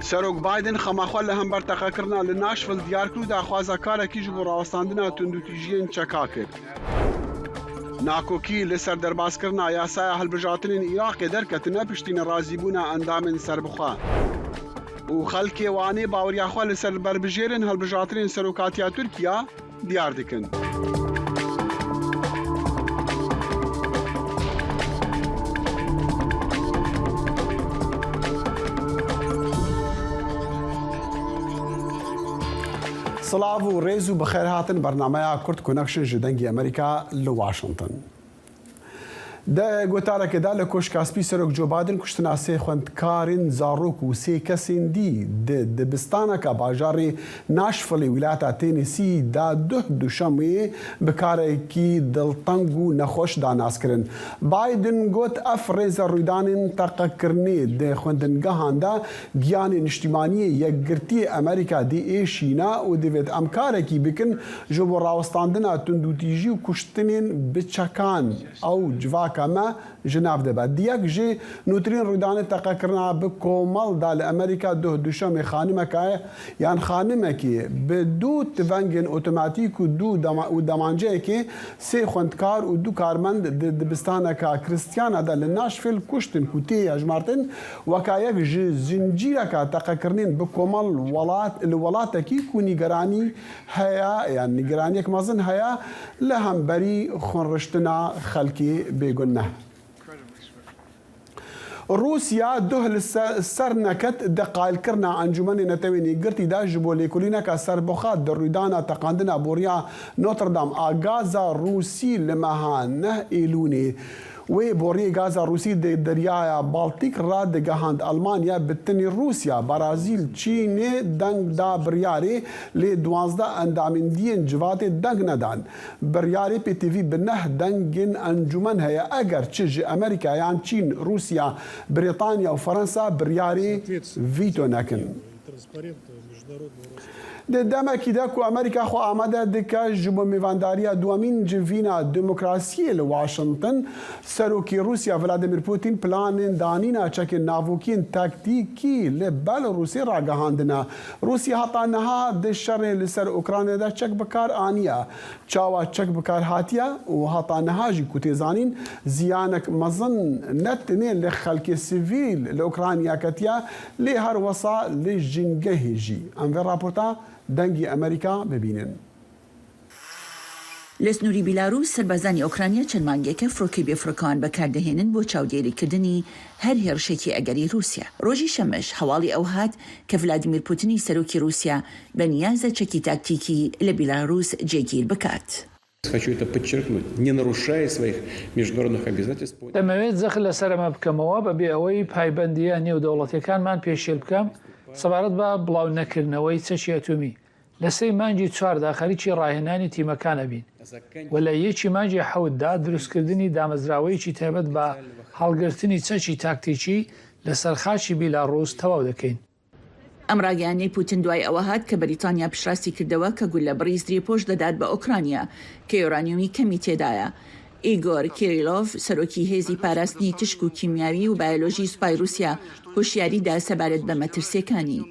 سەرۆک بایدن خەماخوا لە هەمبەر تەقەکردنا لە ناشڤل دیار کرد و داخوازەکارێکیش بۆ ڕاوەستاندنا توندوتیژیên çeka kir. ناکۆکی لەسەر دەرباسکردنا یاسایە هەڵبژارتنên Iraqê derketine piştîne razîbûna endamên serbixwe. û xelkê wanê baweriyaxwe li ser berbijêrên هەڵبژارتنên serokatiya Tirkiya diyar dikin. سلااو و ڕێز و بەخێر هاتن بەرنامەیە کورد کۆنەکشن ji dengê Amerîka li Washington. Di gotareke li Koşkaspî Serok Joe Biden kuştina sê xwendekarên zarok û sê kesên dî di dibistaneka bajarê Nashville wilata Tennessee da duh duşemê bi karekî dilteng û nexweş danazkirin. Biden got ev rêza rûdanên teqekirinê di xwendingehan de giyanê niştimaniyê yekgirtiyê Amerîka dê êşîna û divêt em karekî bikin ji bo rawestandina tundûtîjî û kuştinên biçekan ew civak me ji nav dibe. Diyek jê nûtirîn rûdanê teqekirina bi komal da li Amerîka duh duşemê xanimeke ye yan xanimekê bi dû tivengên otomatîk û demanceyekê sê xwendkar û du karmend di dibistaneka Kristiyana de li Nashville kuştin ku tê hejmartin weka yek ji zincîreka teqekirinên bi komal li welatekî ku nîgeranî heye yan nîgeraniyek mezin heye li hemberî xwenriştina xelkê bêgun ne. روسیا دوه سر نکت دقایلکرنا انجمن نتوینی گرتی دا جبو لیکولینکا سربخات در رویدانا تقاندنا بوریا نوتردام آگازا روسی لمها نه ایلونی و بوری گازا روسی د دریای بالتیک را دگهاند آلمانیا بتنی روسیا برازیل چین دنگ دا بریاری لی 12 اندامندین جوات دنگ ندان بریاری پی تیوی بنه دنگین انجمن هیا اگر چج امریکا یان چین روسیا بریتانیا و فرانسا بریاری ویتو نکن دمکی ده که امریکا خو آمده دکه جبو میوانداریا دوامین جوینا دموکراسی لواشنطن سروکی روسیا ولادیمیر پوتین پلان دانینا چک ناوکین تاکتیکی لبل روسی را گهاندنا روسیا حتی نها ده شر لسر اوکراینه ده چک بکار آنیا چاوا چک بکار هاتیا و حتی نها جی کتیزانین زیانک مزن نتنی لخلک سیویل لأوکراینیا کتیا لی هر وصا لجنگه جی انوی راپورتا دنگی ئەمریکا ببینن. لە سنووری بیلاروس سەربازانی ئۆکرانیا چەند مانگێکە فڕۆکەی بێفڕۆکەوان بەکاردەهێنن بۆ چاودێریکردنی هەر هێرشێکی ئەگەری رووسیا. ڕۆژی شەمەش هەواڵی ئەو هات کە ڤلادیمیر پوتینی سەرۆکی رووسیا بە نیازە چەکی تاکتیکی لە بیلاروس جێگیر بکات. دەمەوێت زەخل لەسەرمە بکەمەوە بەبێ ئەوەی پایبەندیە نێودەوڵەتیەکانمان پێشێل بکەم سەبارەت بە بڵاو نەکردنەوەی چەکی ئەتۆمی لە سەی مانگی 4دا خەریکی ڕاهێنانی تیمەکانە بین و لە یەکی مانگی 7دا دروستکردنی دامەزراوەیەکی تایبەت بە هەڵگرتنی چەکی تاکتیکی لەسەر خاچی بیلاڕوس تەواو دەکەین. ئەم ڕاگەیانەی پوتین دوای ئەوە هات کە بەریتانیا پشراستی کردەوە کە گول لە بڕیز درێپۆش دەدات بە ئۆکرانیا کە یۆرانیومی کەمی تێدایە. ئیگۆر کیریلۆف سەرۆکی هێزی پاراستنی تشک و کیمیاوی و بایۆلۆژی سوپای رووسیا هۆشیاریدا سەبارەت بە مەترسیەکانی.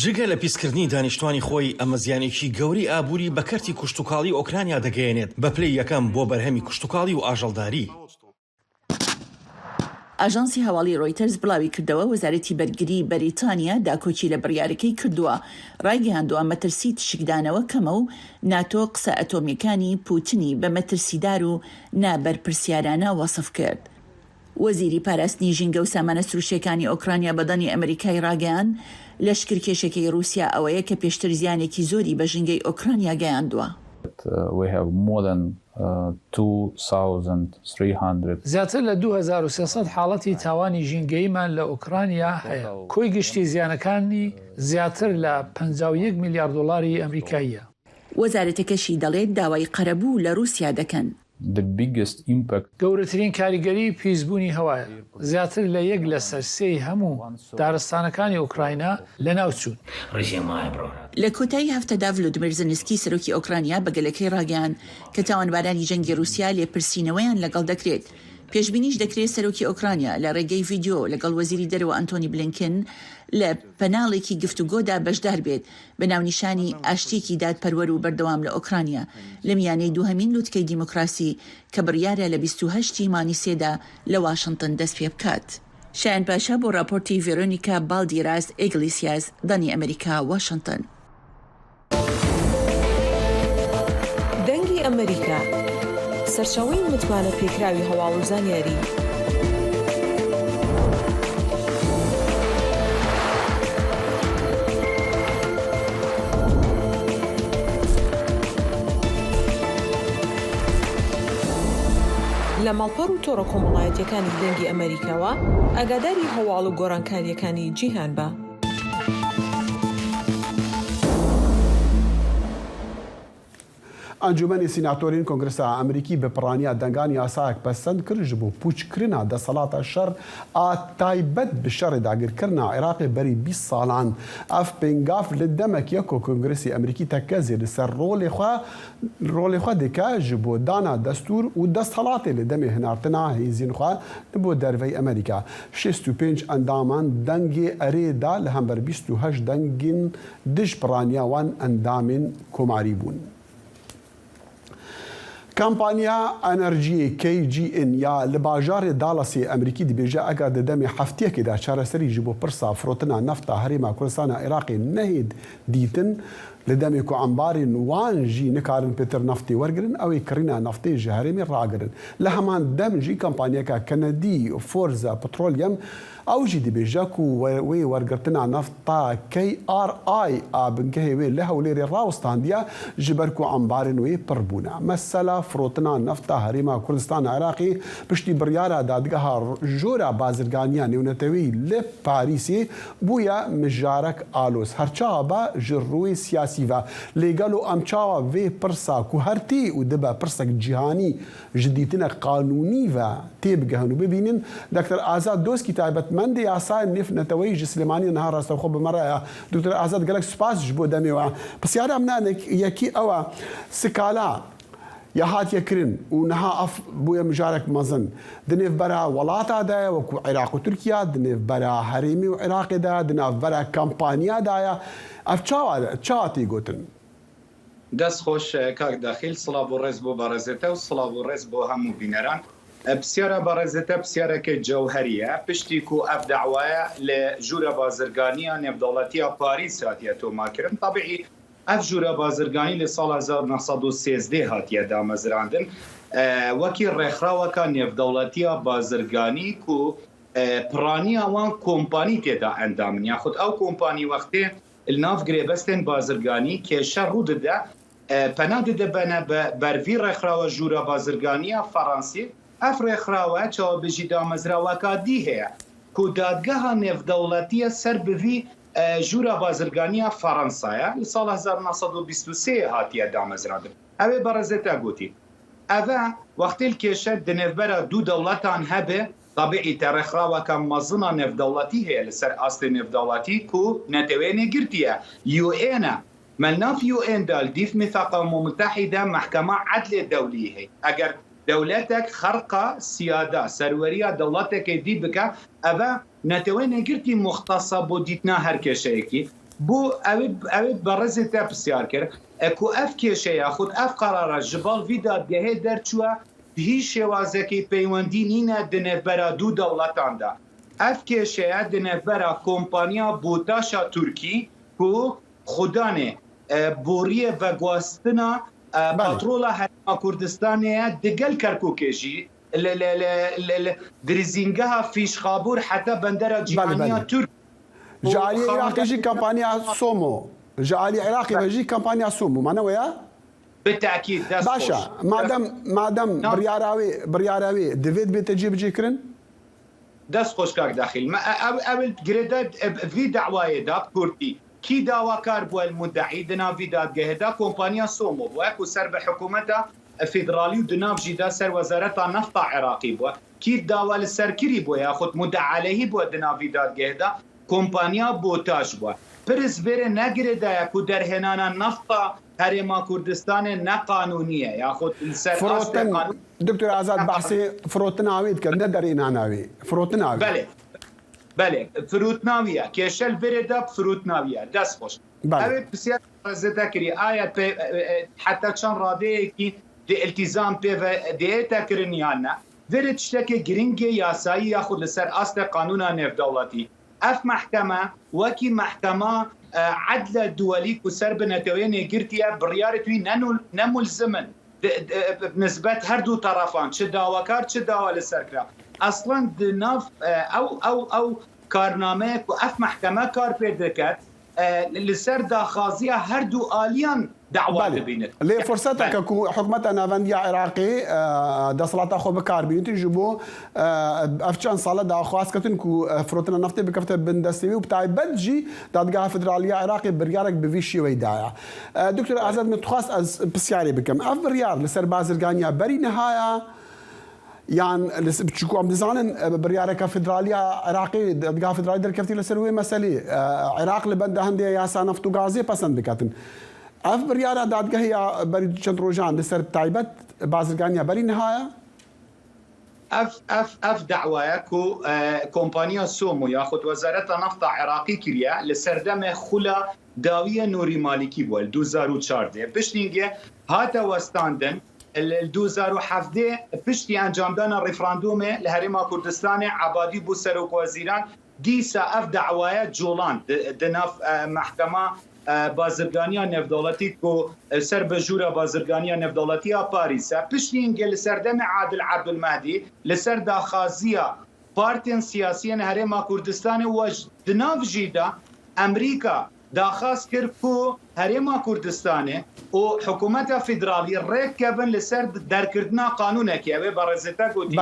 جگە لە پیسکردنی دانیشتوانی خۆی ئەمە زیانێکی گەوری ئابووری بە کەرتی کوشتتوکاڵی ئۆکرانیا دەگەیەنێت بە پلەی یەکەم بۆ بەرهەمی کوشتتوکاڵی و ئاژەڵداری. ئاژانسی هەواڵی ڕۆیتەرز بڵاوی کردەوە وەزارەتی بەرگری بەریتانیا داکۆچی لە بڕیارەکەی کردووە ڕایگەیاندووە مەترسی تشکدانەوە کەمە و ناتۆ قسە ئەتۆمیەکانی پوتینی بە مەترسیدار و نابەرپرسیارانە وەسف کرد. وەزیری پاراستنی ژینگە و سامانە سروشتیەکانی ئۆکرانیا بەدەنی ئەمریکای ڕاگەیان لەشکرکێشەکەی رووسیا ئەوەیە کە پێشتر زیانێکی زۆری بە ژینگەی ئۆکرانیا گەیاندووە. زیاتر لە 2300 حاڵەتی تاوانی ژینگەیمان لە ئۆکرانیا هەیە. کۆی گشتی زیانەکانی زیاتر لە 51 میلیارد دۆلاری ئەمریکاییە. وەزارەتەکەشی دەڵێت داوای قەرەبوو لە رووسیا دەکەن. گەورەترین کاریگەری پیسبوونی هەوایە زیاتر لە 1 لە سەرسەی هەموو دارستانەکانی ئۆکراینە لە ناوچوون. لە کۆتایی هەفتەدا ڤلودیمیر زەلنسکی سەرۆکی ئۆکرانیا بە گەلەکەی ڕاگەیان کە تاوانبارانی جەنگی رووسیا لێپرسینەوەیان لەگەڵ دەکرێت پێشبینیش دەکرێت سەرۆکی ئۆکرانیا لە ڕێگەی ڤیدیۆ لەگەڵ وەزیری دەرەوە ئەنتۆنی بلینکن لە پەناڵێکی گفتوگۆدا بەشدار بێت بە ناونیشانی ئاشتێکی دادپەروەر و بەردەوام لە ئۆکرانیا لە میانەی دووهەمین لوتکەی دیموکراسی کە بڕیارە لە 28 مانی سێدا لە واشنگتن دەست پێ بکات. شایان پاشا بۆ راپۆرتی ڤێرۆنیکا بالدیراس ئێگلیسیاس دانی ئەمریکا واشنگتن. دەنگی ئەمریکا سەرچاوەی متمانە پێکراوی هەواڵ و زانیاری. لە ماڵپەڕ و تۆڕە کۆمەڵایەتیەکانی دەنگی ئەمریکاوە ئاگاداری هەواڵ و گۆڕانکاریەکانی جیهان بە. ئەنجومەنی سیناتۆرین کۆنگرەسا ئەمریکی بە پڕانیا دەنگانی یاسایەک پەسەند کرد بۆ پوچکردنا دەسەڵاتە شەڕ تایبەت بە شەڕی داگیرکردنا عێراقی بەری 20 ساڵان ئەف پێنگاف لە دەمێکیە کۆ کۆنگرەسی ئەمریکی تەکەزێ لەسەر ڕۆڵی خوا دێکا ji بۆ دانا دەستور و دەستهەڵاتێ لە دەمێ هەناردنا هێزین خوا بۆ دەرەوەی ئەمریکا 65 ئەندامان دەنگێ ئەرێدا لە هەمبەر 28 دەنگین دژ پڕانیاوان ئەندامین کۆماری بوون. کامپانیا ئەنەرژی KGN یا لە باژارێ داڵەسی ئەمریکی دەبێژە ئەگەر دەدەمی هەفتەیەکێدا چارەسەریژی بۆ پرسا فرۆتنا نەفتا هەرێما کوردستانە عێراقی نەهێد دیتن لە دەمێک و ئەمباری نوانژی نکارن پێتر نەفتی وەرگرن ئەوەی کڕینا نەفتەی ژە هەرێمی ڕاگرن لە هەمان دەمژی کامپانیەکە کەنەدی فۆرزە پەترۆلیەم ئەوژی دەبێژەک و وێ وەرگرتنا نەفتا KRI ئابنکەی وێ لە هەولێری ڕاوستاندیە ji ber ku ئەمبارên wê pir bûne. Mesela firotina nefta herêma Kurdistana Iraqê piştî biryara dadgeha jora bazirganiya nêwnetewî li Parîsê bûye mijarek alos. Herçawa be ji rûyê siyasî ve lêgel û em çawa vê pirsa ku her tê û dibe pirsek cîhanî ji dîtinek qanûnî ve tê bigehin û bibînin Dr. Azad Doskî taybetmendê yasayên nêfneteweyî ji Silêmaniyê niha rastexwe bi me re ye. Dr. Azad gelek spas ji bo demê we. Pisyara min yekî ew e skala ya hatiye kirin û niha ev bûye mijarek mezin di nêvbera welata de ye wekû Iraq û Tirkiye di nêvbera herêmî û Iraqê de di navbera kampanya de ye ev çawa tê gotin دەست خۆش کاک داخیل سڵاو و ڕێز بۆ بەڕێزێتە و سڵاو و ڕێز بۆ هەموو بینەران پرسیارە بەڕێزێتە پرسیارەکە جەوهەریە پشتی و ئەف داوایە لە ژوورە بازرگانیە نێودەوڵەتیە پاریس هاتیە تۆماکردن طبیعی ئەف ژوورە بازرگانی لە ساڵ 1913 هاتیە دامەزراندن وەکی ڕێکخراوەکە نێودەوڵەتیە بازرگانی و پڕانیە وان کۆمپانی تێدا ئەندامن یاخود ئەو کۆمپانی وەختێ ناف گرێبەستێن بازرگانی کێشە ڕوو دەدا پەنا دەبەنە بەرڤی ڕێکخراوە ژوورە بازرگانیە فەڕەنسی ئەف ڕێکخراوە چاوەبژی دامەزراوەکە دی هەیە کو دادگەها نێودەوڵەتیە سەر بڤی ژوورە بازرگانیە فەڕەنسایە لە ساڵ 1923 هاتیە دامەزراندن ئەوێ بەڕێزێتە گوتی ئەvە وەختیل کێشە دنێڤبەرە دوو دەوڵەتان هەبێ طبيعي تاريخراوەکە مەزنە نێودەوڵەتی هەیە لەسەر ئاستی نێودەوڵەتی و نەتەوێنێ گرتیە UN مەلناف UN دا الديف ميثاق متحدة محكمة عدل دولي هي ئەگەر دەولەتێک خەرقە سیادا سەروەریە دەوڵەتێکی دی بکە ئەvە نەتەوێنێ گرتی مختصە بۆ دیتنا هەر کێشەیەکی بۆ ئەوێ بەڕێزێتە پرسیار کرد ئەکو ئەف کێشەیە خود ئەف قەرارە ji ber vî dadgehê derçûye هیچ شێوازێکی پەیوەندی نینە دنێڤبەرە دوو دەوڵەتاندا ئەف کێشەیە دنێڤبەرە کۆمپانیا بۆتاشا تورکی و خودانێ بۆریە بەگواستنە پەترۆڵە هەرێما کوردستانەیە دگەل کەرکووکێژی درزینگەها فیشخابور حتا بەندەرە جیهانیە تورک جعلی عێراقیژی کامپانیا سۆمۆ جعلی عێراقی بەژی کامپانیا سۆمۆ مانەوەیە بالتأكيد باشا مادام برياراوي ديفيد بيتجي بجيكرن دست خوش كاك داخل ما اول جريدات في دعوايه دا كورتي كي دعوا كاربو المدعي دنا في داد جهدا كومبانيا سومو واكو سر بحكومتها فيدرالي ودناف جدا سر وزاره النفط عراقي بو كي دعوا للسركري بو ياخذ مدعى عليه بو دنا في داد جهدا كومبانيا بوتاش بو برز بره نگرده یکو در هنانا نفتا هەرێما کوردستانê neqanûniye yaxud فرۆتن دکتۆر ئازاد بەحسێ فرۆتن ناوێت کە نە دەرێ ناناوێ فرۆتن ناوێ بەێ فروتناویە کێشەل بێدا فروتناویە دەست خۆش ئەوێت پرسیار زێتا کردی ئایا حتا چەند ڕادەیەکی التیزام پێ دێتە کردنیانە وێرت شتێکی گرنگی یاسایی یاخود لەسەر ئاستە قانونا نێودەوڵەتی ئەف محکەمە وەکی محکەمە عدل دووەلیک و سەر بنەتەوەی نێگرتیە بڕیارەتوی نەمولزمن نسبەت هەردوو تەرەفان چ داواکار چ داوا لەسەرکرا ئەسڵەن ناف ئەو کارنامەیەک و ئەف محکەمە کار پێ دەکات لەسەر داخوازیە هەردوو ئالیان داوا دەبینێت لێ فرسەتەکە و حکوومەتە ناوەندی عێراقی دەسەڵاتە خۆ بەکاربیێتی ji بۆ ئەف چەند ساڵە داخوازکردن و فرۆتنە نەفتێ بکەفتە بندەستێوی و بتایبەت جی دادگا فدرالیە عێراقی بریارێک بڤی شێوەیدایە دکتۆر ئازاد من تخواست ئەس پرسیارێ بکەم ئەف بڕیار لەسەر بازرگانیە بەری نەهایە یان چکو ئەم دەزانن بڕیارەکە فدرالیە عێراقی دادگا فدرالی دەرکەفتی لەسەر وێ مەسەلێ عێراق لە بەندە هەندێک یاسا نەفت و گازێ پەسەند بکاتن ئەف بڕیارە دادگەهەیە بەری چەند ڕۆژان لەسەر تایبەت بازرگانیە بەری نەهایە ئەف داوایەک و کۆمپانیا سۆم و یاخود وەزارەتە نەفتا عێراقی کریە لە سەردەمێ خولا داویە نوری مالیکی بووە 2014 پشتینگێ هاتە وەستاندن 2017 پشتی ئەنجامدانە ڕێفراندۆمێ لە هەرێما کوردستانê عەبادی بوو سەرۆکوەزیران دیسا ئەف داوایە جوڵان دناف محکەمە بازرگانیە نێودەوڵەتی و سەر بە ژوورە بازرگانیە نێودەوڵەتیە پاریسە پشتینگە لە سەردەمی عادل عەبدولمەهدی لەسەر داخوازیە پارتێن سیاسیەن هەرێما کوردستانê وەش دناف ژیدا ئەمریکا داخواست کرد و هەرێما کوردستانê و حکوومەتە فیدرالی ڕێککەبن لەسەر دەرکردنا قانونێکی ئەوێ بەڕێزەتە گوتی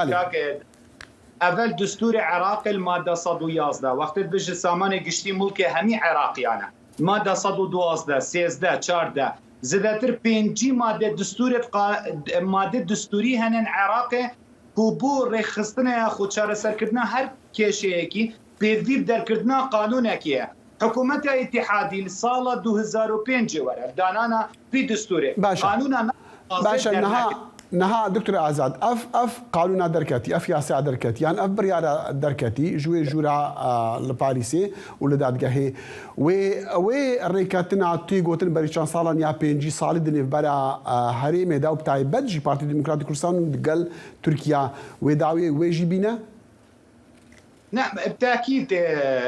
ئەڤەل دستوری عێراق المادە 111 وەختت بژە سامانێ گشتی مولکێ هەمی عێراقیانە مادە 112 13 14 زیاتر 5 مادە دستوری هەنن عێراقێ و بۆ ڕێکخستنە یاخود چارەسەرکردنا هەر کێشەیەکی پێویست دەرکردنا قانونێکیە حکوومەتە ئیتیحادی ساڵە 2005 وەرە دانانە پێ دستورێ قانونە باشە نەها دکتۆر ئازاد ئەف قانونا دەرکەتی ئەف یاسا دەرکەتی یان ئەف بڕیارە دەرکەتی ژوێ ژوورا لە پاریسێ و لە دادگەهێ ئەوێ ڕێکەتنا توی گوتن بەری چەند ساڵان یا 5 ساڵی دنێڤبەرە هەرێمێدا و تایبەت جی پارتی دموکراتی کوردستان و دگەل تورکیا وێ داوێ وێژی بینە نعم بالتأكيد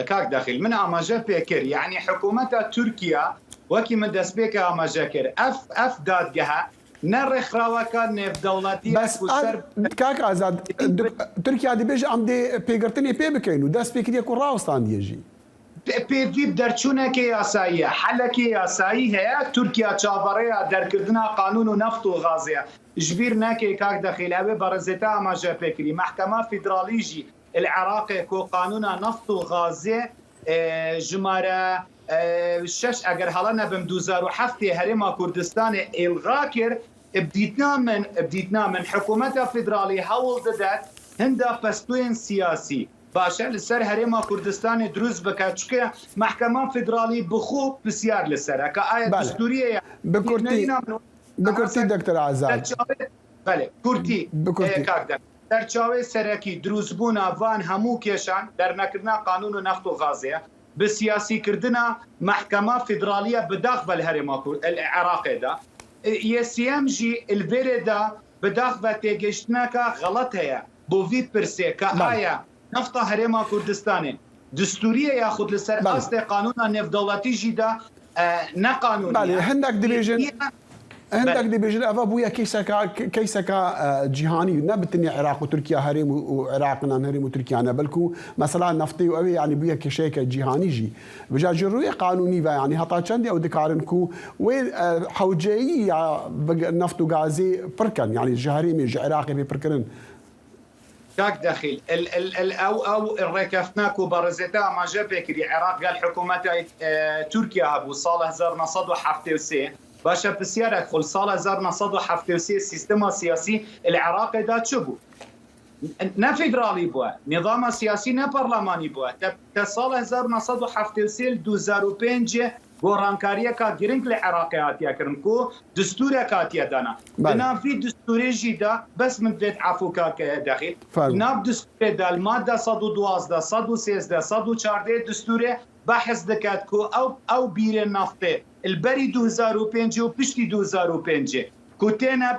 كاك داخل من أماجة فكر يعني حكومة تركيا وكي من دسبيك أماجة كر أف دادجها نرخ رواكان نف دولتي بس كاك آزاد تركيا دي بيج عم دي بيقرتني بيبكينو دسبيك دي يكون راوستان ديجي بيجيب درچونه ياساية حلك ياسايي هي تركيا تشافريا دركردنا قانون نفط وغازية جبير ناكي كاك داخل أبي برزتا أماجة فكري محكمة فيدراليجي العراقي كو قانون نفط وغازي جمارة شش اگر هلا بم 2007 هرما كردستان الغاكر بديتنا من حكومة فيدرالي هول ددات هندا بستوين سياسي باشا لسر هرما كردستان دروز بكاتشكا محكمة فيدرالي بخو بسيار لسر كآية دستورية بكرتي دكتور عزاد بله كرتي درچاوی سرکی دروزبونا وان همو کشان در نکردنا قانون نفط و غازیه به سیاسی کردنا محکمه فدرالیه بداخل هرما العراق دا یسیم جی الویره دا بداخل تگشتنا که غلط هیا بووی پرسه که آیا نفط هرما کردستانه دستوریه یا خود لسر اصل قانون نفط دولتی جی دا نه قانونیه بله هندک دیویژن هندك ديبيجن أفا بويا كيسكا جهاني نبتني عراق وتركيا هرم وعراقنا هرم وتركيا بلكو مثلا نفطي وأبي يعني بويا كشيكا جهاني جي بجا جروي قانوني يعني هطا چندي أو دكارنكو وين حوجي نفط وغازي بركن يعني جهريمي عراقي ببركن كاك داخل او الركفتناكو برزتا ما جا بكري عراق قال حكومه تركيا ابو صالح 1973 باشا بسيارك خل سال 1973 سيستم سياسي العراق دا تشبو نا فيدرالي بوا نظام سياسي نا برلماني بوا تا سال 1973 2005 گۆڕانکاریەکە گرنگ لە عێراقیاتیاکردن کو دستورێکا تێدانا ناوی دستورێژیدا بەس من دێت عفوکاکە دەخیل ناو دستورێدا المادە 112 113 114 دستورێ بەحث دەکات کو ئەو بیرە نافتێ البەری 2005 و پشتی 2005 کو تێنە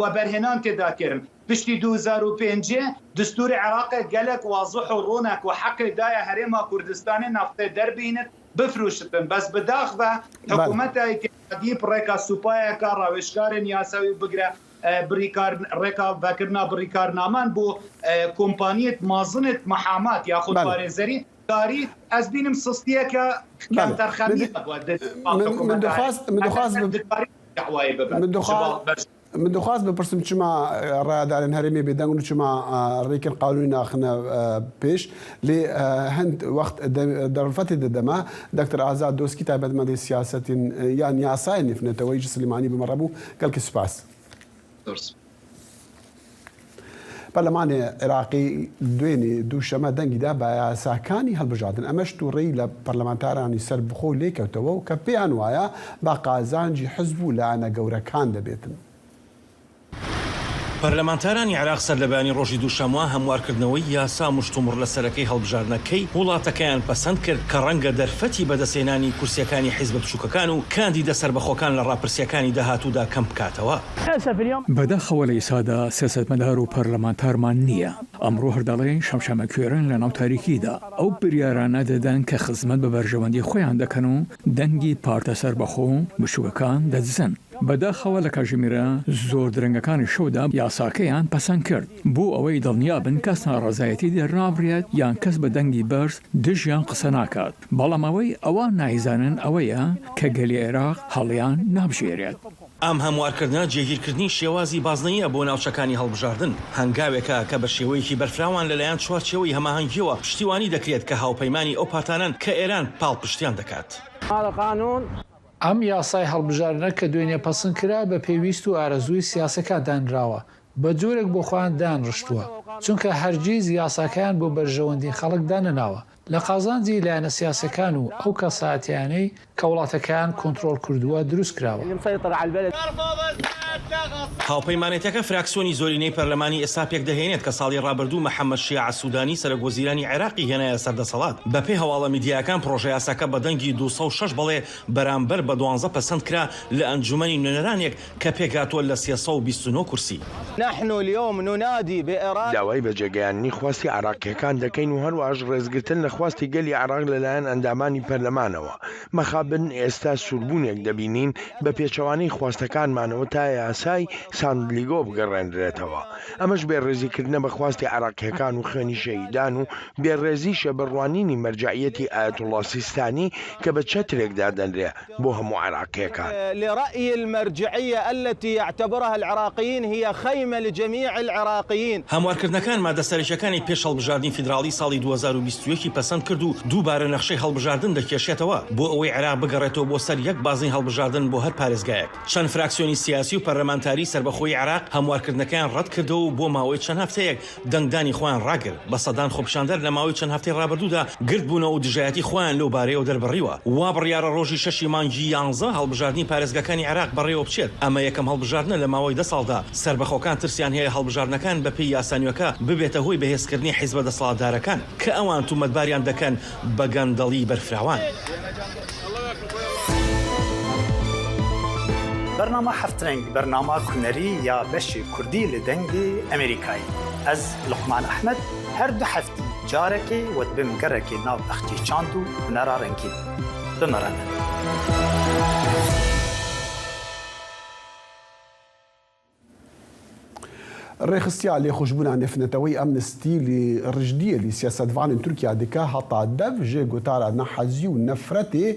وەبەرهێنان تێداکردن پشتی 2005 دستوری عێراق gelek واضح و ڕۆناک و حەقی دایە هەرێما کوردستانی نافتێ دەربینێت بفروشتن بەس بداخ بە حکوومەتێکی ڕێکا سوپایەکە ڕاوێژکارن یاساوی بگرە ڕێکا بەکردنا بڕیکارنامان بۆ کۆمپانیت مازنت محامات یاخود پارێزەری داری ئەس بینم سستیەکە کەمتەرخەمی من دخواست بپرسم چما ڕادارن هەرێمی بێدەنگ و چما ڕێکرد قانونی ناخنە پێش لێ هەند وەخت دەرفەتی دەدەما دکتۆر ئازاد دۆسکی تایبەتمەندی سیاسەتین یان یاسای نفنێتەوەی سلیمانی بمەڕە بوو گەلکی سوپاس. پەرلەمانی عێراقی دوێنێ دووشەمە دەنگیدا بە یاساکانی هەڵبژاردن ئەمەش تووڕێی لە پەرلەمانتارانی سەر بخۆ لێکەوتەوە و کە پێیان وایە با قازانجی حزب و لایەنە گەورەکان دەبێتن. پەرلەمانتارانی عێراق سەر لە بەیانی ڕۆژی دووشەمە هەموارکردنەوەی یاسا مشتومڕ لە سەرەکەی هەڵبژاردنەکەی وڵاتەکەیان پەسەند کرد کە ڕەنگە دەرفەتی بەدەستێنانی کورسیەکانی حیزب بچووکەکان و کاندیدە سەربەخۆکان لە ڕاپرسیەکانی داهاتوودا کەم بکاتەوە. بەداخەوە لە ئیسادا سیاسەتمەدار و پەرلەمانتارمان نییە. ئەمڕۆ هەردەڵێن شەمشەمە کوێرن لە ناو تاریکیدا ئەو بریارانە دەدەن کە خزمەت بە بەرژەوەندی خۆیان دەکەن و دەنگی پارتە سەربەخۆ و بچووکەکان دەدزن. بەداخەوە لە کاژێمیرە زۆر درەنگەکانی شەودا یاساکەیان پەسەند کرد بۆ ئەوەی دڵنیابن کەس ناڕەزایەتی دەرنابڕێت یان کەس بە دەنگی بەرز دژیان قسە ناکات. بەڵام ئەوەی ئەوان نایزانن ئەوەیە کە گەلی عێراق هەڵیان نابژێرێت. ئەم هەموارکردنە جێگیرکردنی شێوازی بازنەیە بۆ ناوچەکانی هەڵبژاردن هەنگاوێکە کە بە شێوەیەکی بەرفراوان لەلایەن چوارچێوەی هەماهەنگیەوە پشتیوانی دەکرێت کە هاوپەیمانی ئەو پاتانن کە ئێران پاڵ پشتیان دەکات. ئەم یاسای هەڵبژاردنە کە دوێنێ پەسەند کرا بە پێویست و ئارەزووی سیاسەکان دانراوە بە جۆرێک بۆ خۆیان دانڕشتووە چونکە هەرگیز یاساکەیان بۆ بەرژەوەندی خەڵک دانەناوە لە قازانجی لایەنە سیاسەکان و ئەو کەساتیانەی کە وڵاتەکان کۆنتڕۆڵ کردووە دروست کراوە. هاوپەیمانێتەکە فراکسیۆنی زۆرینەی پەرلەمانی ئێستا پێک دەهێنێت کە ساڵی ڕابردوو محەممەد شیع سوودانی سەرۆکوەزیرانی عێراقی هێنایە سەردەسەڵات بەپێی هەواڵە میدیاکان پرۆژە یاساکە بە دەنگی 206 بەڵێ بەرامبەر بە 12 پەسەند کرا لە ئەنجومەنی نوێنەرانێک کە پێکاتوە لە 329 کورسی. داوای بەجێگەیانی خواستی عراقیەکان دەکەین و هەروەش ڕێزگرتن لە خواستی گەلی عراق لەلایەن ئەندامانی پەرلەمانەوە مەخابن ئێستا سوربوونێک دەبینین بە پێچەوانەی خواستەکانمانەوە تا یاسای ساندلیگۆ بگەڕێنرێتەوە. ئەمەش بێڕێزیکردنە بە خواستی عراقیەکان و خوێنی شەهیدان و بێڕێزیشە بڕوانینی مەرجعیەتی ئایەتوڵڵا سیستانی کە بە چەترێکدا دەنرێ بۆ هەموو عراقیەکان. لرأي المرجعية التي يعتبرها العراقيين هي خيمة لجميع العراقيين. هەموارکردنەکان مادە سەرچەکانی پێش هەڵبژاردنی فیدراڵی ساڵی 2021 پەسەند کرد و دووبارە نەخشەی هەڵبژاردن دەکێشێتەوە بۆ ئەوەی عێراق بگەڕێتەوە بۆ سەر یەک بازنی هەڵبژاردن بۆ هەر پارێزگایەک. چەند فراکسیۆنی سیاسی و پەرلەمانتاری سەربەخۆی عێراق هەموارکردنەکان ڕەت کردەوە و بۆ ماوەی چەند هەفتەیەک دەنگدانی خۆیان ڕاگرت. بە سەدان خۆپیشاندەر لە ماوەی چەند هەفتەی ڕابردوودا گرت بوونەوە و دژایەتی خۆیان لەو بارەیەوە دەربڕیوە. وا بڕیارە ڕۆژی 6 مانگی 11 هەڵبژاردننی پارێزگەکانی عێراق بەڕێوە بچێت. ئەمە یەکەم هەڵبژاردنە لە ماوەی 10 ساڵدا. سەربەخۆکان ترسیان هەیە هەڵبژاردنەکان بەپێی یاسانیەکە ببێتە هۆی بەهێزکردنی حیزبە دەسەڵاتدارەکان کە ئەوان تومەتباریان دەکەن بە گەندەڵی بەرفراوان. برنامه هفت رنگ برنامه کنری یا بشی کردی لدنگی امریکایی از لقمان احمد هر دو هفتی جارکی و بم گرکی ناو اختی چاندو نرا رنگی بمرانه. ڕێخستیا لێخۆشبوونا نێفنەتەوەی ئەمنستی لێ ڕژدیە لی سیاسەتڤانên تورکیا دکە هەتا dev jê gotara nehezî û nefretê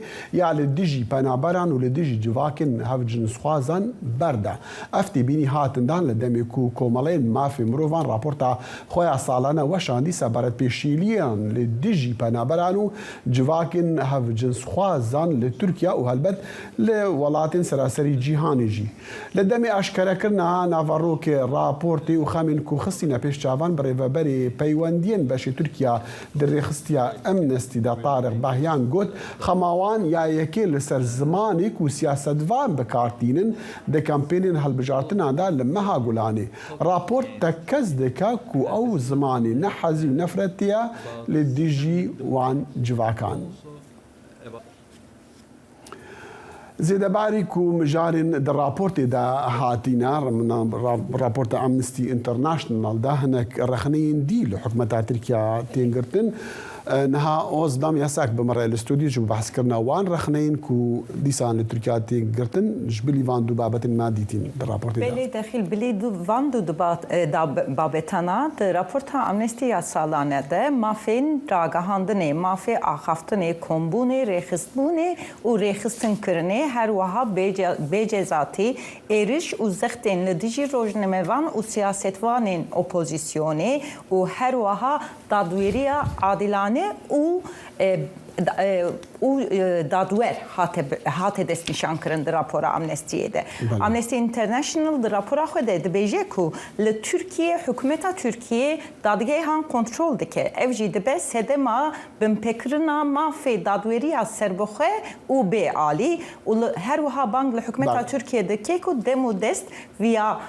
ya li dijî penaberan û li dijî civakên hevcinsxwazan berda. Ev têbînî hatindan li demê ku komeleyên mafê mirovan raporta xwe ya salane weşandî sebaretpêşîliyan li dijî penaberan û civakên hevcinsxwazan li Tirkiye û helbet li welatên seraserî cîhanê jî. Li demê eşkerekirina navarokê raportê عراقی و خامین کو خستینە پێش چاوان بەڕێوەبەری پەیوەندیان بەشی تورکیا دەڕێخستیا ئەمنستیدا تارق باهیان گوت خەماوان یایەکێ لەسەر زمانێک و سیاسەتوان بەکارتینن دە کەمپێنین هەڵبژارتنادا لە مەها گولانێ راپۆرت تەکەس دەکا و ئەو زمانی نەحەزی و نەفرەتیە لە دیژی وان جواکان. زێدەباری و مژارین دە راپۆرتێدا هاتینا راپۆرتە ئەمنستی ئینتەرناشنڵدا هەنێک ڕەخنەیەن دی لە حکومەتا تورکیا تێنگرتن نها ئۆزدام یاساک بمەڕێ لە ستودیۆ بەحسکردنا وان ڕەخنەین و دیسان لە تورکیا تێنگرتن ژبلی وان دوو بابەتن مادیتین دە راپۆرتێدا. بێ دەخیل بلی دوو وان دوو بابەتانە راپۆرتا ئەمنستی یا ساڵانەدا مافێن ڕاگەهاندنێ مافێ ئاخافتنێ کۆمبوونێ ڕێخستبوونێ و ڕێخستنکردنێ هەروەها بێجێزاتی ئێریش و زەختێن لە دژی ڕۆژنامەوان و سیاسەتوانên ئۆپۆزیسیۆنێ و هەروەها دادوێریە عادلانە و دادوەر هاتێ دەستنیشانکردن di rapora amnestiyê de. Amnesty International di rapora xwe de dibêje ku li Tirkiye hikûmeta Tirkiye dadgehên kontrol dike. Ev jî dibe sedema binpêkirina mafê dadwêriya serbixwe û bêalî û her wiha bang li hikûmeta Tirkiye dike ku dem û dest viya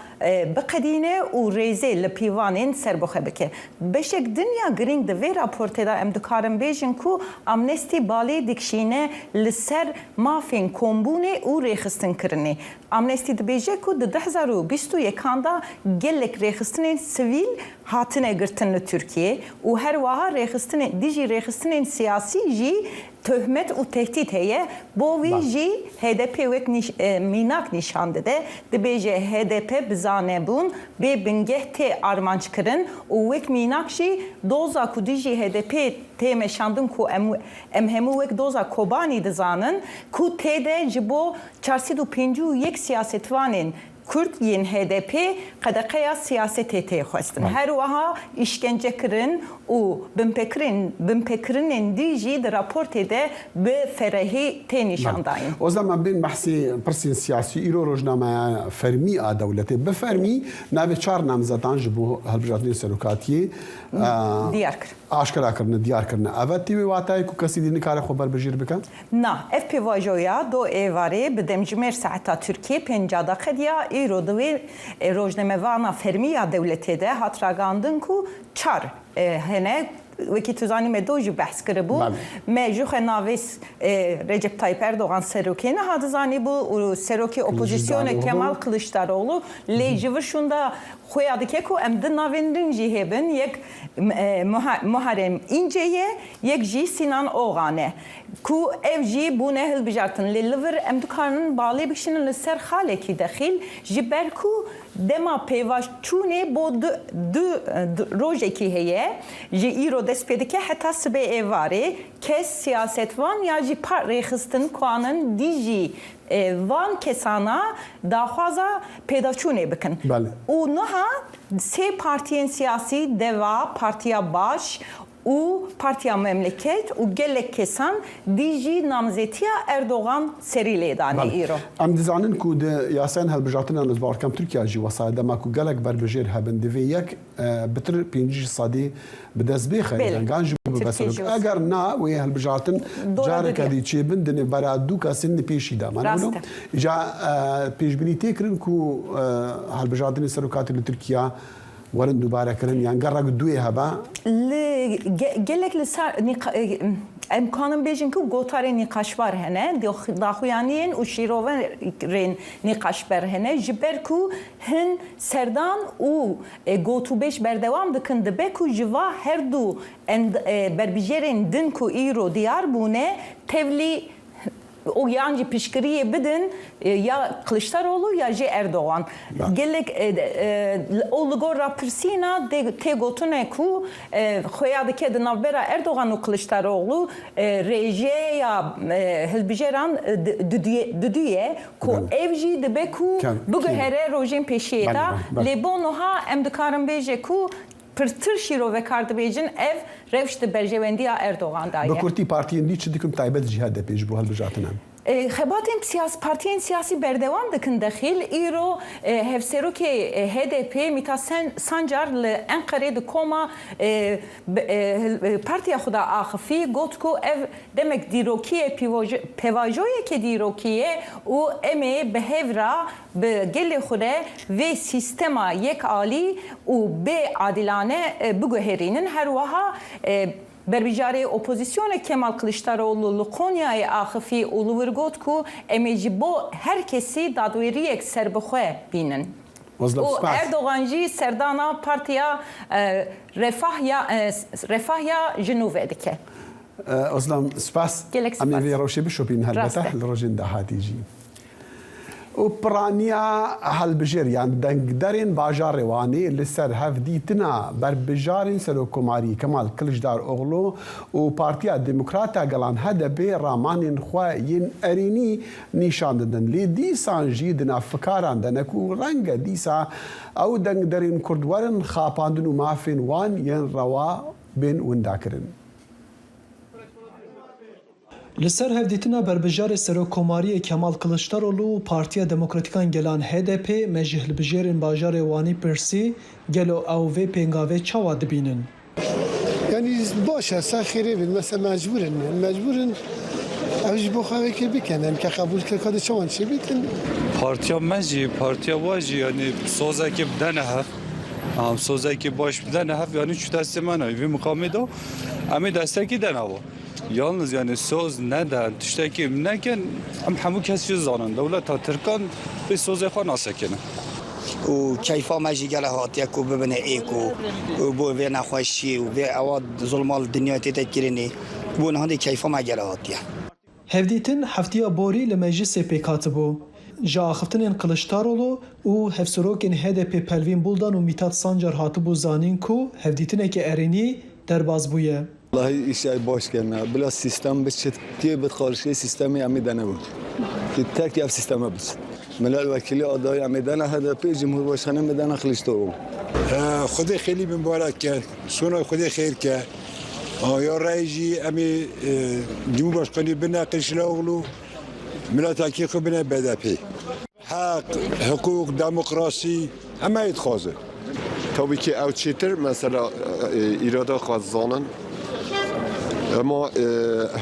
biqedîne û rêzê li pîvanên serbixwe bike. Beşek dinya girîng di vê raportê de em dikarin bêjin ku Amnesty balê dikşîne li ser mafên kombûnê û rêxistinkirinê. Amnesty dibêje ku di 2021 da gelek rêxistinên sivîl hatine girtin li Tirkiye û her wiha rêxistinê dijî rêxistinên siyasî jî töhmet û tehdît heye. Bo wî jî HDP wek mînak nîşan dide. Dibêje HDP bizanebûn bê bingeh tê armançkirin û wek mînak jî doza ku dijî HDP tê meşandin ku em hemû wek doza Kobanî dizanin ku tê de ji bo 451 siyasetvanên Kürt yên HDP qedeqeya siyasetê tê xwestin. Her wiha îşkencekirin û binpêkirinên dî jî di raportê de bi ferehî tê nîşandayîn. O zaman bên behsê pirsên siyasî îro rojnameya fermî a dewletê bi fermî navê çar namzedan ji bo hilbijartinên serokatiyê diyar kir. Aşkarakirine, diyarkirine. Evet tî wê watayê ku kesî dî nikare xwe berbijêr bike? Na, ev pêvajoya do êvarê bi demjimêr saeta Tirkiye 50 qediya îro di wê rojnamevana fermî ya dewletê de hat ragandin ku çar hene wekî tu zanî me do jî behs kiribû me ji xwe navê Recep Tayyip Erdogan serokê niha dizanîbû û serokê opozisyonê Kemal Kılıçdaroğlu lê ji vir şunda xuya dike ku em di navên din jî hêbin yek Muharrem İnce'ye yek jî Sinan Oğan'e ku ev jî bûne hilbijartin lê li vir em dikarin balê bişinin li ser xalekî dexîl ji ber ku dema pêvaçûnê bo du rojekî heye ji îro dest pê dike heta sibê êvarê kes siyasetvan ya jî rêxistin kuanin dî jî van kesana daxwaza pêdaçûnê bikin. û niha sê partiyên siyasî Deva, Partiya Baş û Partiya Memleket û gelek kesan dî jî namzetiya Erdogan serî lêdanî îro. Em dizanin ku di yasayên hilbijartinan li Bawerkem Tirkiya jî wesaya dema ku gelek berbijêr hebin divê yek bitir 5 sadî bi dest bêxe dengan ji bo bibeserok. Eger na wê hilbijartin careke dî çêbin di nêbera du kesên li pêşî de. Ja pêşbînî tê kirin ku hilbijartinê serokatî li Tirkiya werin dubare kirin yan gerek duê hebe? Gelek li ser em kanin bêjin ku gotarên nîqaşbar hene daxuyaniyên û şîroverên nîqaşber hene ji ber ku hin serdan û gotûbêj berdewam dikin dibe ku ji va her du berbijêrên din ku îro diyar bûne tevlî o yancı pişkiriye bidin ya Kılıçdaroğlu ya jê Erdogan. Gelek o li gor rapirsîna tê gotine ku xuya dike di navbera Erdogan û Kılıçdaroğlu rêjê ya hilbijêran diduye ku ev jî dibe ku biguhere rojên pêşiyê da lê bo niha em dikarin bêje ku pirtir şîrovekar dibêjin ev rewş di berjewendiya Erdogan daye. Bi kurtî partiyên dî çi dikim taybet jî HDP ji bo hilbijartinan? خباتین پارتیین سیاسی بردوام دکن داخل ایرو هفسرو که HDP میتا سانجار لانقره دکوما پارتیا خدا آخفی گفت که دمک دیروکیه پیواجویه که دیروکیه و امی بهورا به گل خوده و سیستما یک عالی و به عادلانه بگوهرینن هر وها بربیجاری اپوزیسیون کمال کلیشتاروğlu لقونیای آخفی اولورگوت کو امیجی بو هر کسی دادویری یک سربخواه بینن و اردوغانجی سردانا پارتیا رفاه یا جنوب دکه أظلم سپاس أمي روشي بشوبين هالبته الرجل دهاتيجي وبرانيا هالبجير يعني دنقدرين باجار رواني اللي سر هفديتنا بربجارين سلوكماري كمال كلجدار أغلو وبارتيا الديمقراطية قالان هذا بي رامانين خواين أريني نيشان دن لي ديسان جيدنا فكاران دنكو رنگ ديسا أو دنقدرين كردوارن خاباندن ومافين وان ين روا بين ونداكرن لسر هفدیتنا بربجار سروکوماری کمال کلشتارولو پارتیا دموکراتیکان گلان HDP مجهل بجیرن باجار وانی پرسی گلو او و پنگاوه چاوا دبینن يعني باشا ساخيري مثلا مجبورن اوج بخواه که بکنن که قبول کرده شوان چی بیتن پارتیا مجی پارتیا واجی یعنی سوزه که بدنه هف هم سوزه که باش بدنه هف یعنی چو دست منه وی مقامی دو امی دسته که دنه و yalnız yani söz neden tişteki neken am hamu kesi zanen devlet Türkan bir sözü xan asakene و کیفا ماجی گله هاتیه کو ببینه ایکو بو و نخوشی و به اواد ظلمال دنیا تذکرنی بو نه هندی کیفا ما گله هاتیه هفدیتن هفتیا بوری لمجلس پیکاتبو جا خفتن کلشتارولو و هفسروکن HDP پلوین بولدان و میتات سانجار هاتبو زانین کو هفدیتن که ارینی در باز بویه والله إشي باش كنا بلا سيستم بس كتير بتخارجي سيستمي عميدنا بو كتاك يا سيستم بس ملا الوكيلة قضايا عميدنا هذا بي جمهور واشخنا مدنا خليشتو خدي خيلي مبارك كان شنو خدي خير كان يا رايجي أمي جمهور واشخني بناقش لأولو ملا تحقيق بنا BDP حق حقوق ديمقراطي أما يتخاذ tabii ki ev çetir mesela irade kazanın ama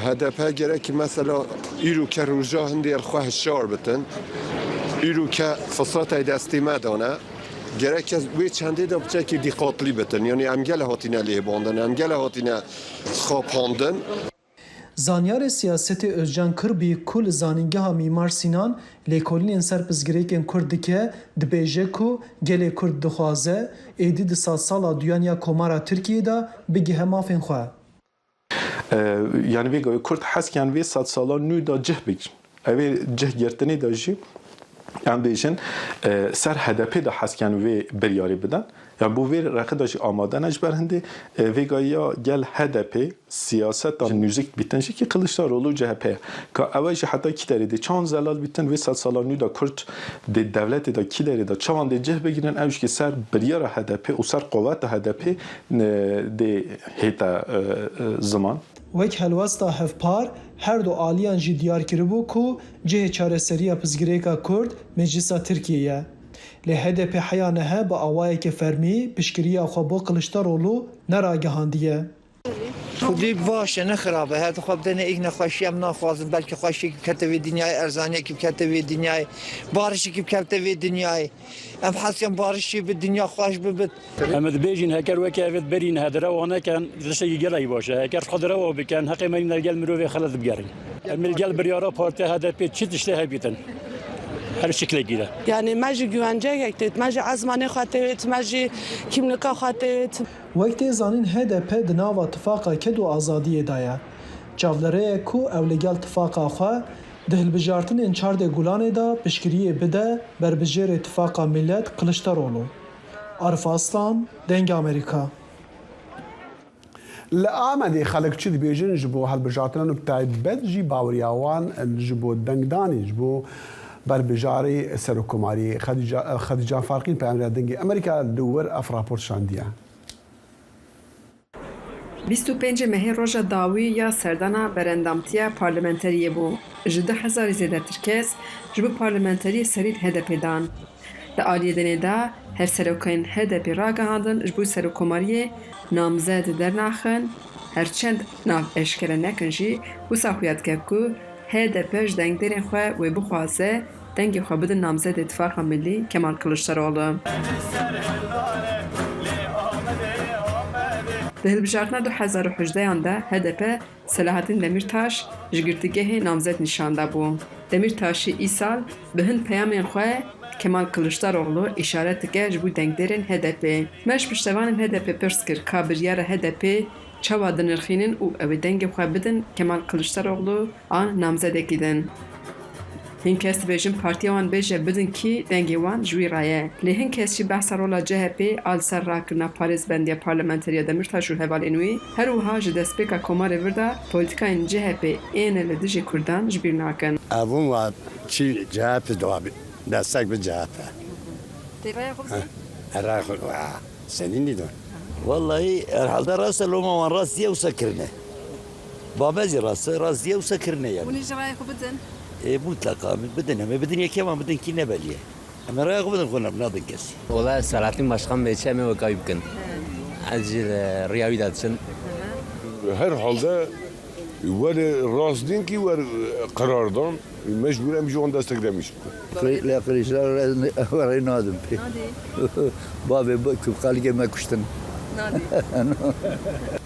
HDP gerek mesela İru ke ruja hındiyer xwah şar bitin İru ke fırsatay destime dana gerek ve çende de bçeki dikkatli bitin yani em gele hatine lehbandan em gele hatine xapandın Zanyar siyaseti Özcan Kırbi kul zaningeha Mimar Sinan lêkolînên serpizgirêkên Kurd dike dibêje ku gelê Kurd dixwaze êdî di sala duyan ya komara Tirkiyeyê de bigihe mafên xwe. Yani vê Kurd hesken vê sed sala nû da cih bikin. Evê cih girtinê de jî em bêjin ser HDP de hesken vê biryarî bidin. Yani bu vê reqê de jî amade ne ji ber hindê vêgaya gel HDP siyaseta nûzik bitin jî ki Kılıçdaroğlu CHP ka ew jî heta kîderê de çan zelal bitin vê sed sala nû da Kurd dê devletê de kîderê de çawan dê cih bigirin ew jî ser biryara HDP û ser quvveta HDP dê hêta ziman. Wek helwesta hevpar her du aliyan jî diyar kiribû ku cihê çareseriya pizgirêka Kurd Meclisa Tirkiyeyê. Li HDP heya nehe bi awayeke fermî piştgiriya xwe bo Kılıçdaroğlu neragihandiye. خودی باشه نه خرابه هر خواب دنیا ایک نخوشی هم نخوازم بلکه خوشی که کتوی دنیای ارزانی که کتوی دنیای بارشی که کتوی دنیای ام حسیم بارشی به دنیا خوش ببد امد بیجین هکر وکی افت برین هدره و آنها کن دشتی گلایی باشه هکر خدره و بکن حقی من نرگل مروی خلد بگرین ملگل بریارا پارتی HDP چی تشته بیتن هر شکل گیره یعنی ماجی گوانجه یکت ماجی عزمانه خاطرت ماجی کیملکا خاطرت وقت زانین HDP د ناو اتفاقا کدو آزادی دایه چاولره کو اولگل اتفاقا خو د هلبجارتن انچار د ګولان دا پشکریه بده بربجر اتفاقا ملت Kılıçdaroğlu عرف اسلام دنگ امریکا لآمدی خلق چی بیجن جبو هلبجارتن نکتای بد جی باوریاوان جبو دنگدانی جبو بربجاری سرکوماری خدیجه فارقین پیامبر دنگ امریکا دور اف راپورت شاندیه 25 مهر روژا داوی یا سردانا برندامتیا پارلمانتریه بو. جده هزار زیده ترکز جبو پارلمانتری سرید HDP دان. در آلیه دنه دا هر سروکین HDP راگه هاندن جبو سروکماریه نامزد در ناخن هرچند ناف اشکره نکنجی و ساخویت که که HDP جدنگ درین خواه و بخوازه دنگی خواه بدن نامزد اتفاق ملی کمال کلشترالو. ده هلبجارتنا 2018 ده HDP سلاحالدین دمیرتاش جگرتگاه نامزد نشانده بو. دمیرتاشی ای سال به هند پیامین خواه کمال کلشتاروغلو اشارت که جبو دنگ درین HDP. مش پشتوانن HDP پرس کر که بریار HDP چوا دنرخینن و او دنگ خواه بدن کمال کلشتاروغلو آن نامزده کدن. هین کس بیشتر پارتی وان بیشتر بدن کی دنگی وان جوی رایه. لهین کسی بحث رولا CHP آل سر راکنا پاریس بندی پارلمانتری دمیرتاش و هوال اینوی هر وها جدسپیکا کمار وردا پولیتیکاین CHP این لدیج کردان جبیر ناکن. اون وقت چی CHP دوابی دستک به CHP. تیرای خوب سی؟ رای خوب سنینی دون. والله الحال راس لوما وان راسيه وسكرنا. بابازي راسيه وسكرنا يعني. وني جراي خوب بدن؟ مطلقا بدن كمان بدن كي نبليه اما رايق بدن كنا بناضن كسي والله ساعتين مشخم بيتشا ما وقايب كن اجل رياوي داتشن هر حالده ولی راستین کی ور قرار دان مجبور ام جوان دستک دمیش لا قريشار وري نادم بابي بكتب قال لي ما كشتن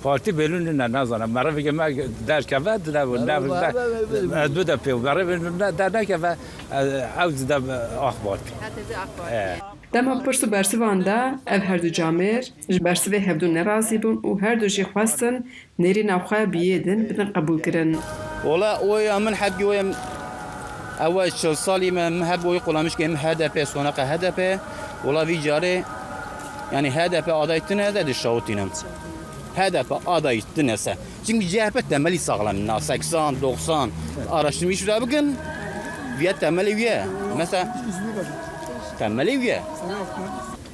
پارتی بلون نه نزنم مرا بگم ما در کفت نه دو دفعه مرا در نکفت عوض دم اخبار دما پرس و برسوان دا او هر دو جامر برسوه هفدو نرازی بون و هر دو جی خواستن نیری نوخواه بیدن بدن قبول کرن والله ويا من حد ويا اول شو صالي من حد ويا قلامش كم HDP سوناق HDP والله في جاري يعني HDP adaytına da şahitinem. HDP adaytına ise. Çünkü CHP temeli sağlam. 80, 90 araştırmış da bugün viyet temeli viye. Mesela temeli viye.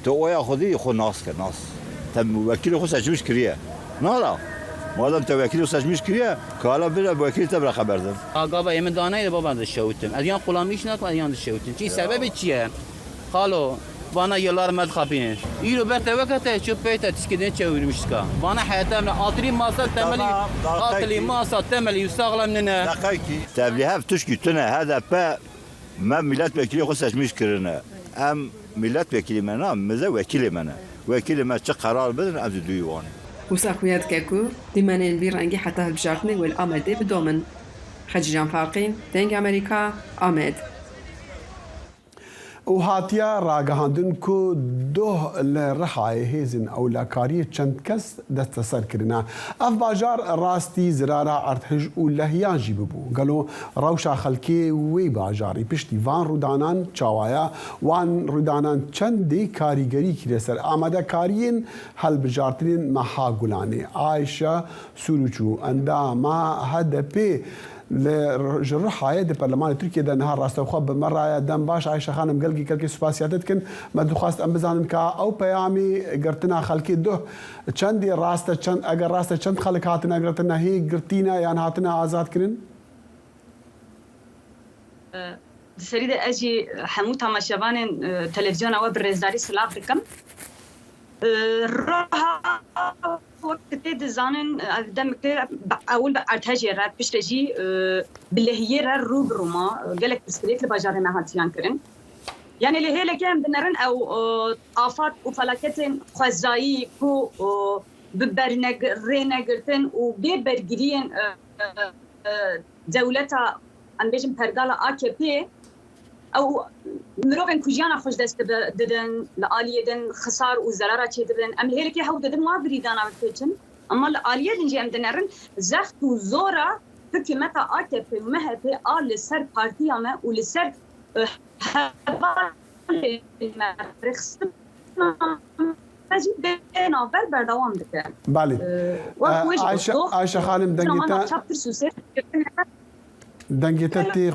تو ويا خذي خو ناس كناس تم وكيل خو سجمش كريه نالا ما دام تو وكيل سجمش كريه قال بلا وكيل تبع خبردن بابا يمن دانای بابا da şahitim. Adiyan قلامیش نکن adiyan da şahitim. چی سبب چیه؟ قالو bana yıllar medhapinin. İro berte vakte çöpeyte tiskiden çevirmiştik. Bana hayatımda altri masa temeli altri masa temeli yusağlamnına. Dakiki. Tebliğ tuşki tüne HDP ben milletvekili خو seçmiş kirine. Em milletvekili mena meze vekili mena. Vekili me çi karar bedin em duyuvan. وساخويات كاكو ديمانين بيرانجي حتى هالبجارتني والآمدة بدومن خجيجان فارقين دنج أمريكا آمد و هاتیا راگهاندن کو دو لرحای هیزن او لکاری چند کس دست سر کرنا اف باجار راستی زرارا ارتحج او لهیان جی ببو گلو روشا خلکی وی باجاری پشتی وان رودانان چاوایا وان رودانان چند دی کاریگری کی سر آماده کارین هل بجارترین مها گلانی عایشه سروچو انداما HDP لجرحاية دي برلمان تركيا ده نهار راسته خب مرة دم باش عايشة خانم قلقي كلكي سباسياتت كن ما دخواست ام بزانن كا او بيامي قرتنا خلكي ده چندي راسته چند اگر راسته چند خلق هاتنا قرتنا هي قرتينا يعني هاتنا آزاد كرن سريد اجي حمو تماشاوان تلفزيون او برزداري سلاف ركم روها وقت دزانن دم اول ارتجي رات بشتجي باللي هي روب روما قالك بسكريت لباجار ما هاتيان كرن يعني اللي هي لكان بنرن او افات وفلكات خزاي كو ببرنق رينقرتن وبيبرجرين دولتها ام بيجم برغالا AKP او مروفن كوجيانا خوش دست ددن لآلية دن خسار وزرارة چه ددن ام هيلكي هاو ددن ما بريدانا بتوچن اما لآلية دن جي ام دنرن زخت وزورا حكومتا AKP ومهب آل لسر بارتياما ولسر هبال المرخص تجيب بينا بردوام دكا بالي عايشة خانم دنجتا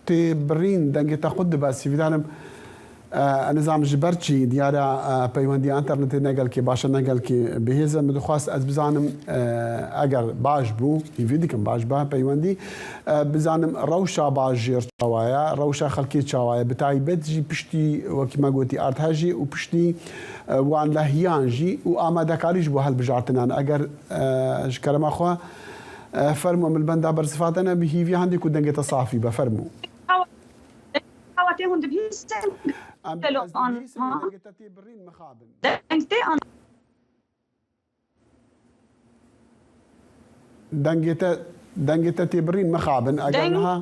تي برين دنجتا خد بس في دانم نظام جبرچی دیارە پەیوەندی ئینتەرنێت نەگەلکی باشە نەگەلکی بەهێزە من دەخواست ئەس بزانم ئەگەر باش بوو هیوی دیکەم باش بە پەیوەندی بزانم ڕەوشە باژێر چاوایە ڕەوشە خەڵکی چاوایە بەتایبەتژی پشتی وەکی مەگوتی ئارتهاژی و پشتی وان لە هیانژی و ئامادەکاریش بۆ هەڵبژارتنان ئەگەر کەرەمەخوا فەرمووە ملبەندا بەرزفاتەنە بهیوی هەندێک و دەنگێتە صافی بە فەرموو دەنگێتە تێبڕین مەخابن ئەگەرها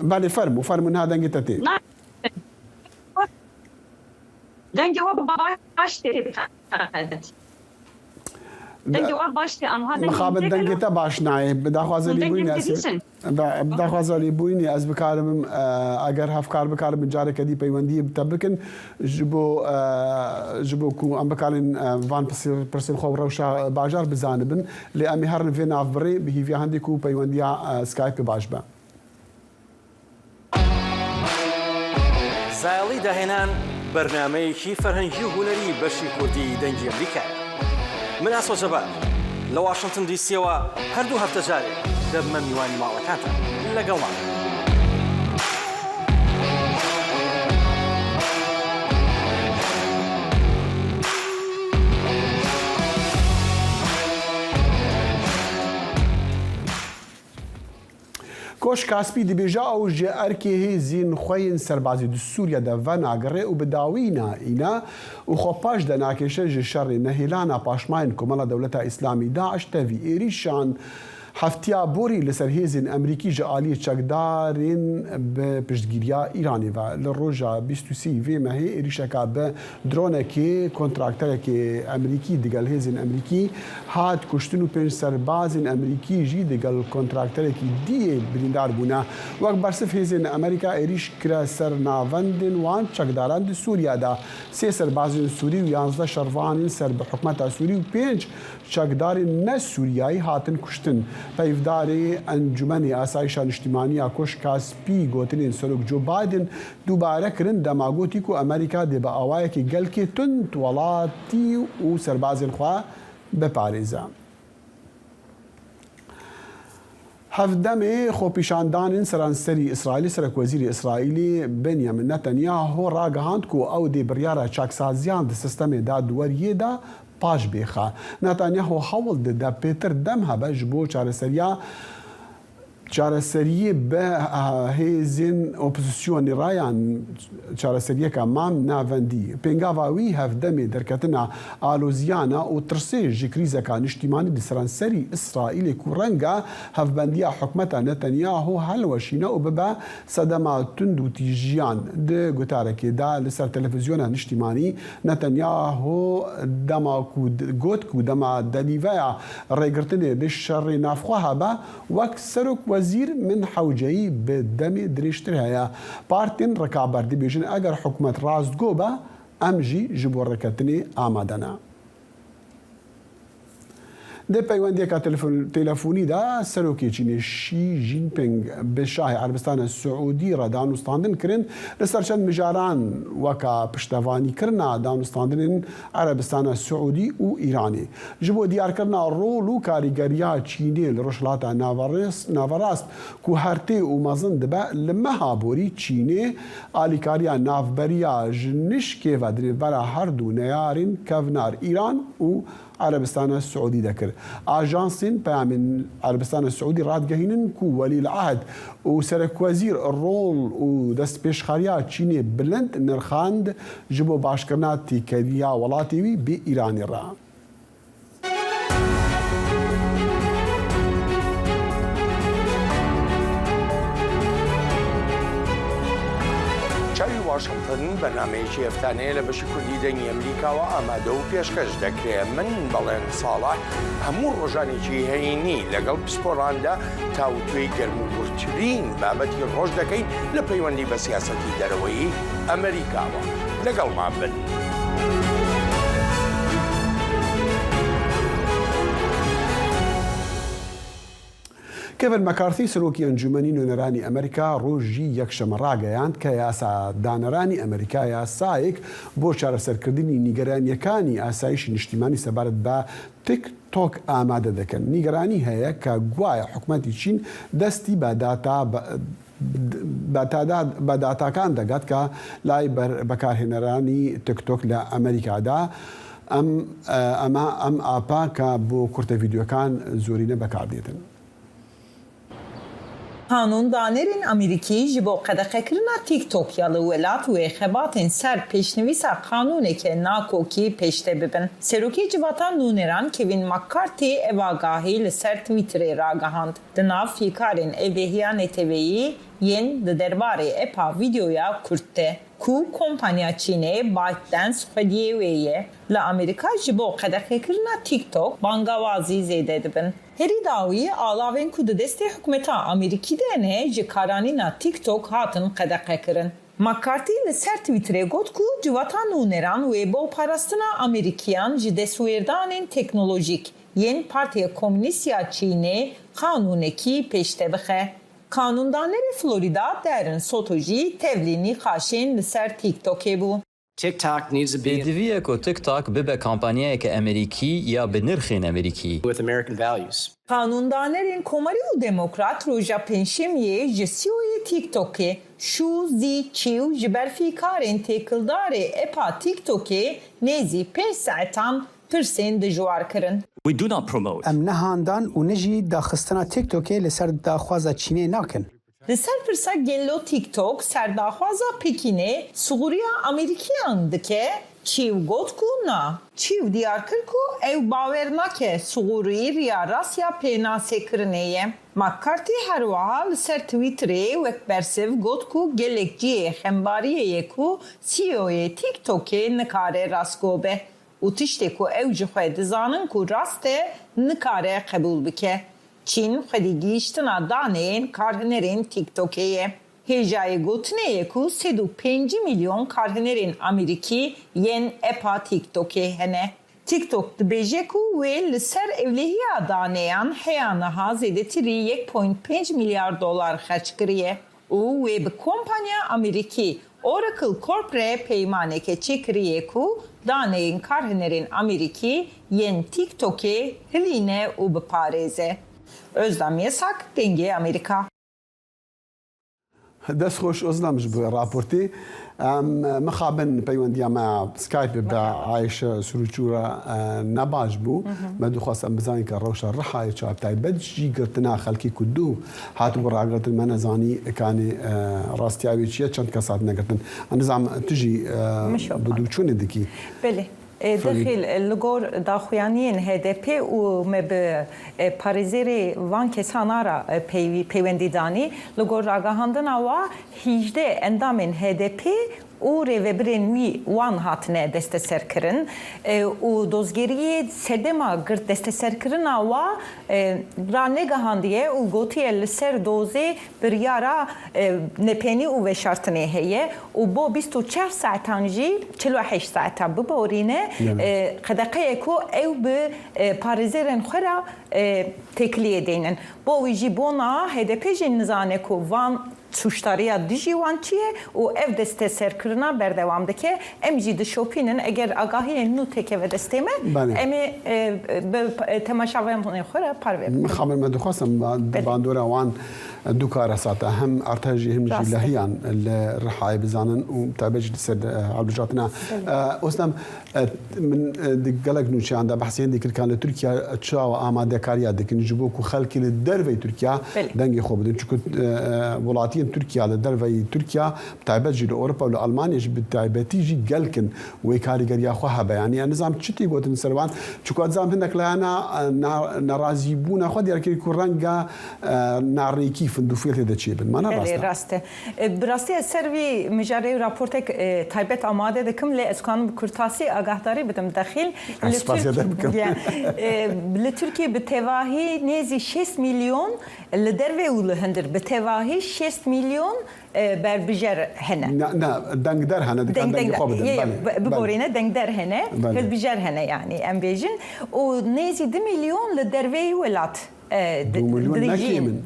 بەێ فەرمونها دەنگێتە تێ مخابن دەنگێتە باش نایە بداخوازەلی بووینی ئەس بکارم ئەگەر هەفکار بکارم جارێکەدی پەیوەندی بتە بکن ji bo ku em bikarên van pirsên xwe rewşa bajar bizanibin lê em ê herin vê navbirê bi hîviya hindî ku peywendiya Skype baş be. زایڵی داهێنان بەرنامەیەکی فەرهەنگی و هونەری بەشی کوردی دەنگی ئەمریکا. من ئاسۆ جەبار لە واشنگتن دیسیەوە هەردوو هەفتە جارێک دەبمە میوانی ماڵەکانتان لەگەڵمان. کۆش کاسپی دەبێژە ئەو ژێ ئەرکێ هێزین خۆین سەربازی دو سووریا دەڤە ناگەڕێ و بداوینە ئینە و خۆ پاش دەناکێشە ژێ شەڕێ نەهێلانە پاشماین کۆمەڵە دەوڵەتە ئیسلامی داعش تەوی ئێریشان هەفتیا بۆری لەسەر هێزین ئەمریکی ژە ئالیە چەکدارین بە پشتگیریە ئیرانیڤە لە ڕۆژە 23 vê mehê êrişeka bi dronekê kontrakterekê Emerîkî digel hêzên Emerîkî hat kuştin û pênc serbazên Emerîkî jî digel kontrakterekî diyê birîndar bûne. Wek bersif hêzên Amerîka êriş kire ser navendên wan çekdaran di Sûriya da. Sê serbazên Sûrî û 11 şervanên ser bi hikûmeta Sûrî û pênc çekdarên ne Sûriyayî hatin kuştin. Peyvdarê Encûmenê Asayişa Niştimaniya Koş Kaspî gotinên Serok Joe Biden dubare kirin demagotî ku Amerîka dê bi awayekî gelkê tund welatî û serbazên xwe biparêze. Hevdemê xwepîşandanên seranserî İsraîlê Serokwezîrê İsraîlê Benyamin Netanyahu ragihand ku ew dê biryara çaksaziyan di sistemê dadweriyê de paş bêxe. Netanyahu hewl dide pêtir dem hebe ji bo çareseriyê bi hêzên opozisyonê rayan çareseriyeka mam navendî. Pêngava wî hevdemê derketina aloziyana û tirsê ji krîzeka niştîmanî di seranserî İsraîlê ku renga hevbendiya hikûmeta Netanyahu helweşîne û bibe sedema tund û tîjiyan di gotarekê da li ser televizyona niştîmanî Netanyahu dema ku got ku dema delîveya rêgirtinê li şerê navxwe hebe wek serok وزیر من حوجەیی bi demê dirêjtir heye. Partên rekaber dibêjin eger hikûmet rastgo be em jî ji bo reketinê amade ne. Di peywendiyeka telefonî de serokê Çînê Xi Jinping bi Şahê Erebistana Siûdî re danûstandin kirin li ser çend mijaran weka piştevanîkirina danûstandinên Erebistana Siûdî û Îranê. Ji bo diyarkirina rol û karîgeriya Çînê li rojhilata naverast ku hertê û mezin dibe li meha borî Çînê alîkariya navberiya ji nişkê ve dirêvbera her du neyarên kevnar İran û Erebistana Siûdî dekir. Ajansên peyamên Erebistana Siûdî radgehînin ku welîlehd û serokwezîr rol û destpêşxeriya Çînê bilind nirxand ji bo başkirina têkeriya welatê wî bê Îranê re. واشنگتن بەنامەیەکی هەفتانەیە لە بەشی کوردی دەنگی ئەمریکاوە ئامادە و پێشکەش دەکرێت. من بەڵێن ساڵح هەموو ڕۆژانێکی هەینی لەگەڵ پسپۆڕاندا تاوتوێی گەرموگورترین بابەتی ڕۆژ دەکەین لە پەیوەندی بە سیاسەتی دەرەوەی ئەمریکاوە. لەگەڵمان بن. كيفن مكارثي سروكي انجمنی نونرانی ئەمریکا ڕۆژی یەکشەمە ڕاگەیاند کە یاسا دانەرانی ئەمریکا یاسایەک بۆ چارەسەرکردنی نیگەرانیەکانی ئاسایشی نیشتیمانی سەبارەت بە تیک تۆک ئامادە دەکەن. نیگەرانی هەیە کە گوایە حکوومەتی چین دەستی بە داتاکان دەگات کە لای بەکارهێنەرانی تیکتۆک لە ئەمریکادا ئەم ئاپا کە بۆ کورتە ڤیدیۆکان زۆرینە بەکاردێتن. Kanundanerên Amerîkî ji bo qedeqekirina TikTok ya li welat wê xebatên ser pêşnivîsa qanûneke nakokî pêşte bibin. Serokê civata nûneran Kevin McCarthy evagahî li ser Twitterê ragihand. Di nav fîkarên evlehiya neteweyî yên di derbarê epa vîdyoya Kurt de. Ku kompanya Çînê ByteDance xwediyê wê ye li Amerîka ji bo qedeqekirina TikTok bangawazî zêde dibin. Herî dawî alavên ku di destê hikûmeta Amerîkî de ne ji karanîna TikTok hatin qedeqekirin. McCarthy li ser Twitterê got ku civata nûneran wê bo parastina Amerîkiyan ji destwêrdanên teknolojîk yên Partiya Komünîst ya Çînê qanûnekî pêşte bixe. Kanundanerê Florida derin soto jî tevlî nîqaşên li ser TikTokê bû. TikTok needs to be Pêdiviye ku TikTok bibe kampanyayeke Amerîkî ya bi nirxên Amerîkî. with American values. Kanundanerên Komarî û Demokrat roja pênşemiyê ji CEOyê TikTokê Shu Zhiqiu ji ber fîkarên têkildarê epa TikTokê nêzî 5 saetan pirsên dijwar kirin. We do not promote. Em nehandan û ne jî daxistina TikTokê li ser daxwaza Çînê nakin. Li ser pirsa gelo TikTok serdaxwaza Pekînê siguriya Amerîkiyan dike, çîv got ku na. Çîv diyar kir ku ew bawer nake sigurî riya rastya pênasêkirinê ye. McCarthy her wiha li ser Twitterê wek bersiv got ku gelek ciyê xembariyê ye ku CEOyê TikTokê nikare rastgobe. û tiştê ku ew ji xwe dizanin ku rast e nikare qebûl bike. Çîn xwedî gihîştina daneyên karhinerên Tiktokê ye. Hêjayê gotinê ye ku 305 milyon karhinerên Amerîkî yên epa Tiktokê hene. TikTok dibêje ku wê li ser evlehiya daneyan heya niha zêdetirî 1.5 milyar dolar xerç kiriye. û wê bi kompanya Amerîkî Oracle Corp're peymaneke çêkiriye ku daneyên karhinerên Amerîkî yên TikTokê hilîne û biparêze. Özlem Yesak, Dengê Amerîka. دەستخۆش ئۆزلام ji bo raportê mixabin peywendiya me Skype be Ayşe Sürûçûra nebaş bû me dixwast em bizanin ke rewşa rihayê çap taybet jî girtina xelkê ku dû hatibû ragirtin me nezanî kanê rastiya wê çi ye çend kes hat negirtin. Nizam tu jî bi dûçûnê dikî. Belê. دخیل لگور داخویانین HDP و مب پاریزری وان کسانارا پیوندیدانی لگور راگاهاندن آوا 18 اندامین HDP او ریوبرین وی وان هاتنه دست سرکرن و دوزگیری سدما گرد دست سرکرن آوا را نگاهاندیه و گوتیه لسر دوزی بریارا نپینی و وشارتنه هیه و با 24 ساعتان جی 48 ساعتا ببورینه قدقه کو او به پاریزرن خورا تکلیه دینن با ویجی بونا HDP جی نزانه کو وان suçlarıya dijiwan çiye û ev deste serkirina berdewam dike em jî dişopînin eger agahiyên nû teke ve destê me em ê bi temaşavên xwe re parve bin. Mixabin me dixwastim bandora wan du kar sata hem artejî hem jî lehiyan li rihayê bizanin û taybet jî li ser hilbijatina. Ostam min di gelek nûçeyan de behsiyên dikirkan li Tirkiye çawa amadekariya dikin ji bo ku xelkê li derveyê Tirkiye dengê xwe bidin çünkü welatiyên Tirkiye li derveyê Tirkiye taybet jî li Ewropa û li Almanya jî bi taybetî jî gelkin wê karîgeriya xwe hebe yani nizam çi tê gotin ser wan çünkü dizam hinek lehana nerazîbûna xwe diyar kir ku renga narêkî findûfiyetê de çêbin mana rast e. Bi rastî ez ser vî mijarê raportek taybet amade dikim lê ez kanim bi kurtasî agahdari bidim dexîl li Tirkiye bi tevahî nêzî 6 milyon li dervê û li hindir bi tevahî 6 milyon berbijer hene. Deng der hene dikan dengê xwe bidin. Biborîne deng der hene, hilbijer hene yani em bêjin û nêzî 2 milyon li derveyê welat 2 مليون نكي من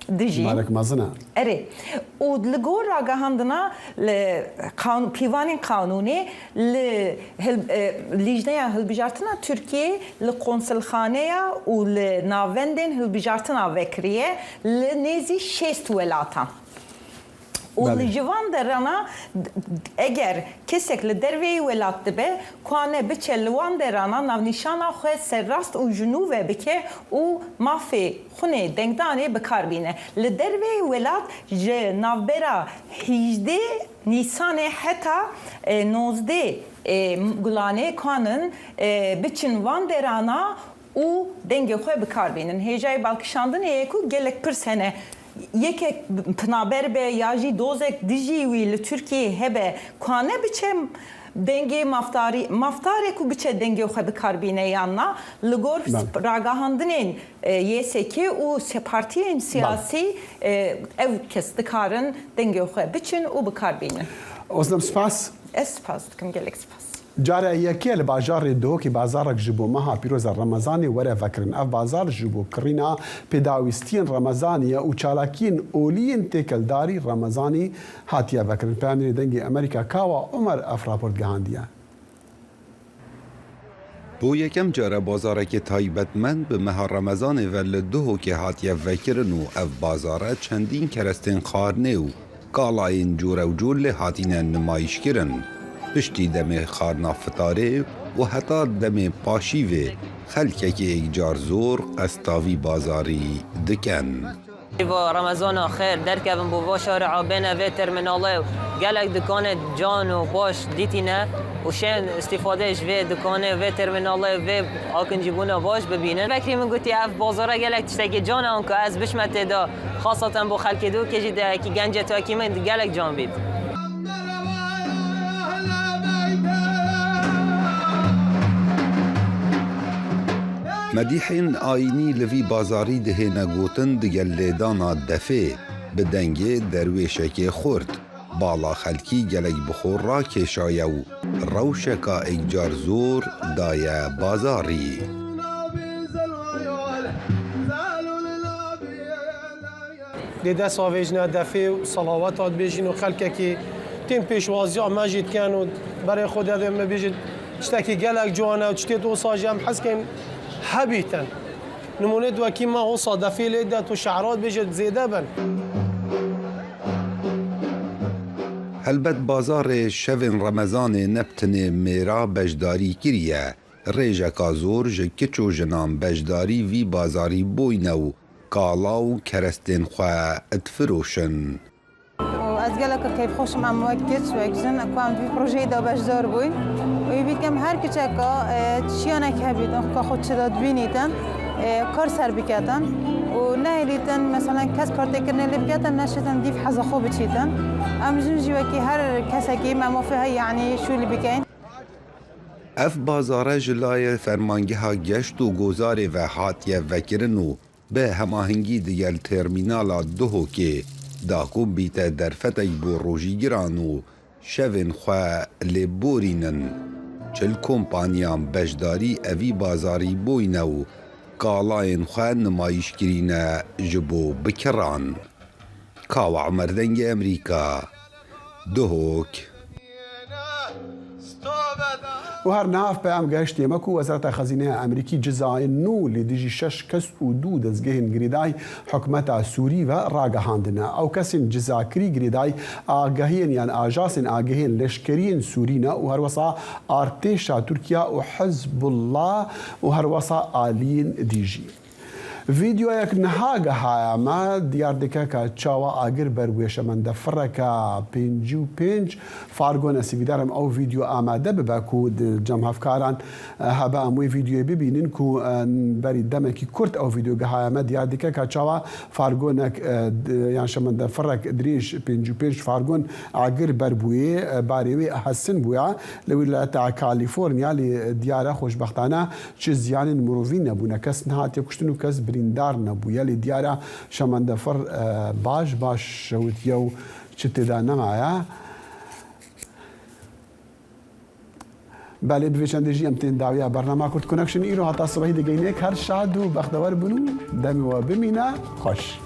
دجي مالك مزنا اري ودلغور راغهاندنا لقانون بيوانين قانوني لجنه هلبجارتنا تركيا لقنصلخانه ولنافندن هلبجارتنا وكريه لنزي 6 ولاتان والجوان درنا اگر کسک لدروی ولات دبه کوانه بچه لوان درنا نونیشانا خو سرراست و جنوبه بکه و مافی خونه دنگدانه بکار بینه لدروی ولات ج نوبرا 18 نیسان حتی 19 گلانه کانن بچن وان درنا و دنگ خو بکار بینن هجای بالکشاندن یکو گلک پر سنه یک پنابر به یاجی دوزک دیجی وی لترکیه هبه کانه بچم دنگی مفتاری کو بچه دنگی خو بکاربینه یانا لگور راگاهاندنین یسکی و سپارتیین سیاسی ev kes dikarin dengê xwe biçin û bikarbînin. Ozdem spas. Ez spas dikim gelek spas. Cara yekê li bajarê Duhokê bazarek ji bo meha pîroza Remezanê were vekirin. Ev bazar ji bo kirîna pêdawîstiyên Remezanî û çalakiyên oliyên têkeldarî Remezanî hatiye vekirin. Peyamberê dengê Amerîka Kawa Umer ev raport gihandiye. بۆ یەکەم جارە بازارێکی تایبەتمەند بە مەها ڕەمەزانê ve li Duhokê hatiye vekirin û ev bazare çendîn kerestên xwarinê û galayên corewcûr lê hatîne nimayişkirin. Piştî demê xwarina fitarê û heta demê paşîvê xelkekê êkcar zor qestavî bazarî dikin. با رمضان آخر درکبن با شارع بین و ترمیناله گلک دکان جان و باش دیتینه و شن استفادهش و دکان و ترمیناله و آکنجیبونه باش ببینن. فکری من گویی اف بازار گلک تشتکی جان آن که از بشمت دا خاصتا با خلک دو کشی ده کی گنج تا کی من گلک جان بید. مدیحین آینی لوی بازاری دهێنە گوتن digel lêdana defê bi dengê derwêşekê xurt bala xelkî gelek bixwe rakêşaye û rewşeka êkcar zor daye bazarî. Dê dest avêjina defê û salavat bêjin û xelkekî tên pêşwaziya me jî dikin û berê xwe de me bêjin tiştekî gelek ciwan e û tiştê dosa jî em hezkên هبیتن نمونه دو کی ما هو صادفی لیده تو شعرات بجد زیده بن هلبت بازار شوین رمضان نبتنه میرا بجداری کریه ریجکا زور جکچو جنان بجداری وی بازاری بوینو کالا و کرستین خواه اتفروشن از گلک کیف خوشم ام وقت کس و اکزن اقوام وی پروژه دا بجدار بوین و بیکم هر کچکا چیانه که بیتن که خود شداد بینیتن کار سر بکتن و نه لیتن مثلا کس کارت کرنه لبکتن نشدن دیف حظ خوب بچیتن ام جنجی وکی هر کسی موافقه یعنی شو لی بکین اف بازاره جلای فرمانگه ها گشت و گذاره و حاتیه وکرن و به هماهنگی دیگل ترمینالا Duhokê داکو بیته درفتک بو روژی گران و شوین خواه لبورینن چل کمپانیان بجداری اوی بازاری بوینه و کالاین خواه نمایش کرینه جبو بکران. کاوا عمردنگ امریکا Duhok. و هر ناف به ام گشت یمکو وزارت خزینه امریکی جزای نو لدیجی 6 کس و دو دزگهن گریدای حکمت سوری و راگهاندنه او کسین جزاکری گریدای آگهین یان آجاسین آگهین لشکرین سورینه و هر وصا ارتشا ترکیه و حزب الله و هر وصا آلین دیجی ویدیو یک نهاگه های ما دیار دکه که چاوا آگر برویش من دفره که 55 فارگون سویدارم او ویدیو آماده ببکو جمع افکاران هبا اموی ویدیو ببینین که بری دمکی کرد او ویدیو گه های ما دیار دکه که چاوا فارگونک یعنی شمن دفره دریش 55 فارگون آگر بروی باریوی احسن بویا لولایت کالیفورنیا لی دیاره خوشبختانه چیز یعنی مروفین نبونه کس نهات یکشتنو کس بریندار نبووە لێ دیارە شەمەندەفەر باش شەوتیە و چ تێدا نەمایە بله بویچندجی امتن دعوی برنامه کرد کنکشن ایرو حتی صبحی دیگه هر شاد و بختور بنو دمی و بمینه خوش